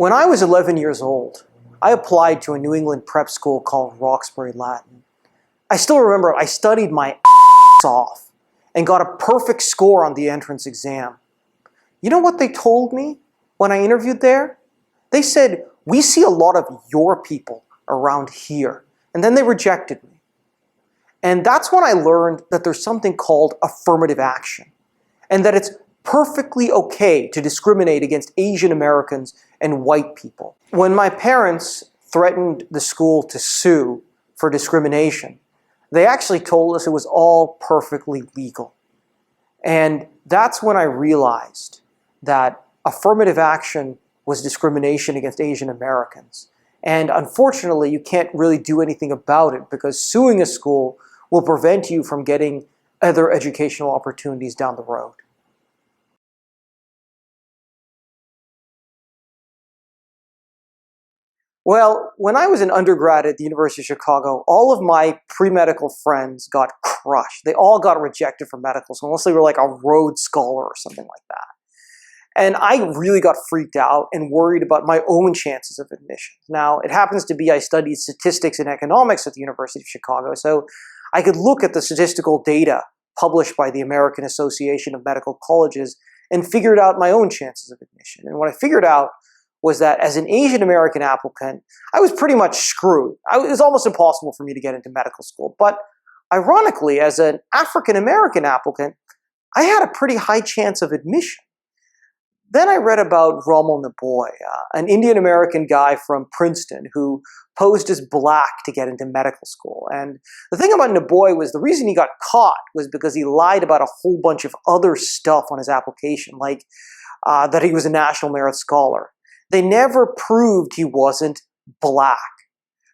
When I was 11 years old, I applied to a New England prep school called Roxbury Latin. I still remember I studied my ass off and got a perfect score on the entrance exam. You know what they told me when I interviewed there? They said, "We see a lot of your people around here." And then they rejected me. And that's when I learned that there's something called affirmative action, and that it's perfectly okay to discriminate against Asian Americans and white people. When my parents threatened the school to sue for discrimination, they actually told us it was all perfectly legal. And that's when I realized that affirmative action was discrimination against Asian Americans. And unfortunately, you can't really do anything about it because suing a school will prevent you from getting other educational opportunities down the road. Well, when I was an undergrad at the University of Chicago, all of my pre-medical friends got crushed. They all got rejected from medical school, unless they were like a Rhodes Scholar or something like that. And I really got freaked out and worried about my own chances of admission. Now, it happens to be I studied statistics and economics at the University of Chicago, so I could look at the statistical data published by the American Association of Medical Colleges and figured out my own chances of admission. And what I figured out was that as an Asian American applicant, I was pretty much screwed. It was almost impossible for me to get into medical school. But ironically, as an African American applicant, I had a pretty high chance of admission. Then I read about Rommel Naboy, an Indian American guy from Princeton who posed as black to get into medical school. And the thing about Naboy was the reason he got caught was because he lied about a whole bunch of other stuff on his application, like that he was a National Merit Scholar. They never proved he wasn't black.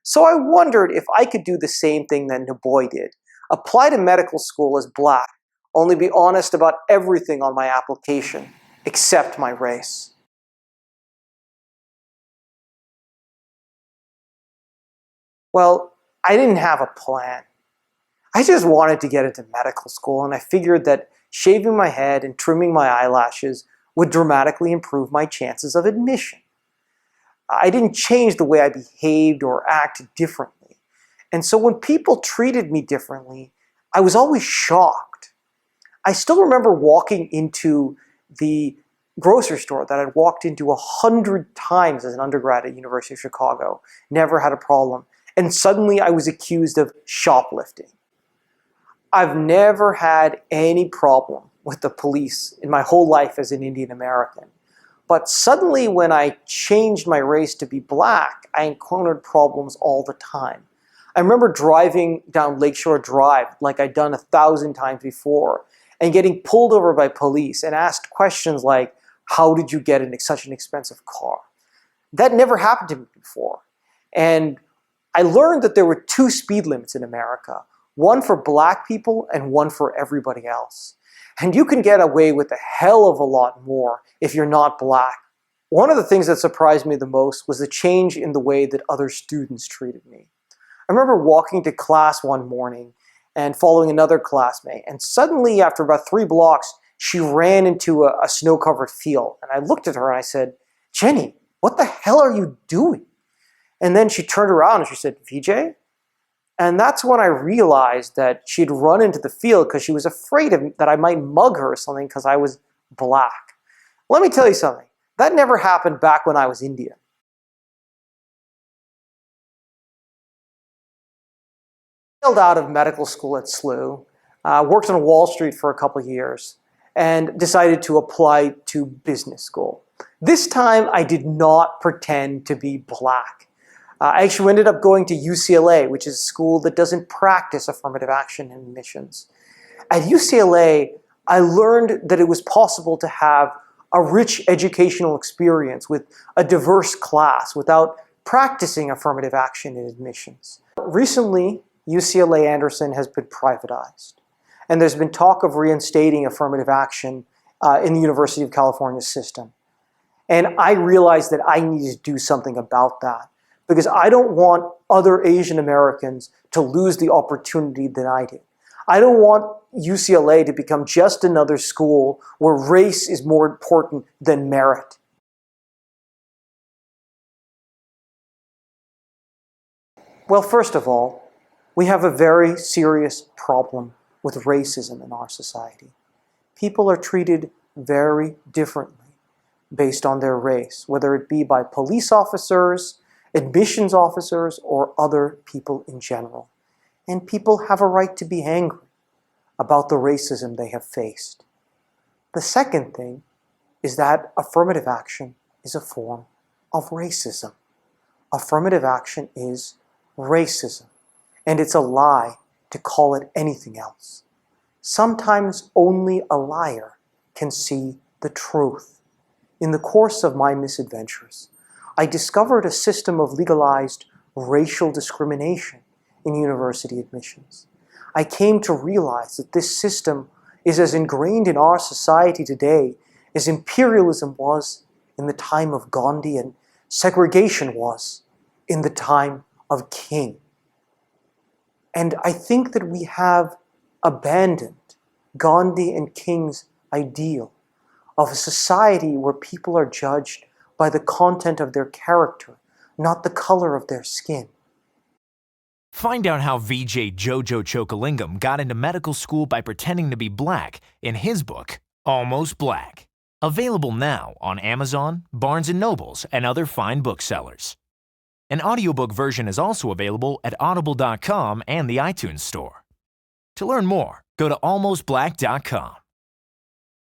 So I wondered if I could do the same thing that Naboy did. Apply to medical school as black, only be honest about everything on my application, except my race. Well, I didn't have a plan. I just wanted to get into medical school, and I figured that shaving my head and trimming my eyelashes would dramatically improve my chances of admission. I didn't change the way I behaved or acted differently. And so when people treated me differently, I was always shocked. I still remember walking into the grocery store that I'd walked into 100 times as an undergrad at University of Chicago, never had a problem, and suddenly I was accused of shoplifting. I've never had any problem with the police in my whole life as an Indian American. But suddenly when I changed my race to be black, I encountered problems all the time. I remember driving down Lakeshore Drive like I'd done 1,000 times before and getting pulled over by police and asked questions like, "How did you get in such an expensive car?" That never happened to me before. And I learned that there were two speed limits in America, one for black people and one for everybody else. And you can get away with a hell of a lot more if you're not black. One of the things that surprised me the most was the change in the way that other students treated me. I remember walking to class one morning and following another classmate, and suddenly after about 3 blocks, she ran into a snow-covered field. And I looked at her and I said, "Jenny, what the hell are you doing?" And then she turned around and she said, "Vijay?" And that's when I realized that she'd run into the field because she was afraid that I might mug her or something because I was black. Let me tell you something. That never happened back when I was Indian. I failed out of medical school at SLU, worked on Wall Street for a couple years, and decided to apply to business school. This time, I did not pretend to be black. I actually ended up going to UCLA, which is a school that doesn't practice affirmative action in admissions. At UCLA, I learned that it was possible to have a rich educational experience with a diverse class without practicing affirmative action in admissions. Recently, UCLA Anderson has been privatized, and there's been talk of reinstating affirmative action in the University of California system. And I realized that I needed to do something about that, because I don't want other Asian Americans to lose the opportunity that I did. I don't want UCLA to become just another school where race is more important than merit. Well, first of all, we have a very serious problem with racism in our society. People are treated very differently based on their race, whether it be by police officers, admissions officers, or other people in general. And people have a right to be angry about the racism they have faced. The second thing is that affirmative action is a form of racism. Affirmative action is racism, and it's a lie to call it anything else. Sometimes only a liar can see the truth. In the course of my misadventures, I discovered a system of legalized racial discrimination in university admissions. I came to realize that this system is as ingrained in our society today as imperialism was in the time of Gandhi and segregation was in the time of King. And I think that we have abandoned Gandhi and King's ideal of a society where people are judged by the content of their character, not the color of their skin. Find out how Vijay Jojo Chokal-Ingam got into medical school by pretending to be black in his book, Almost Black. Available now on Amazon, Barnes & Nobles, and other fine booksellers. An audiobook version is also available at audible.com and the iTunes Store. To learn more, go to almostblack.com.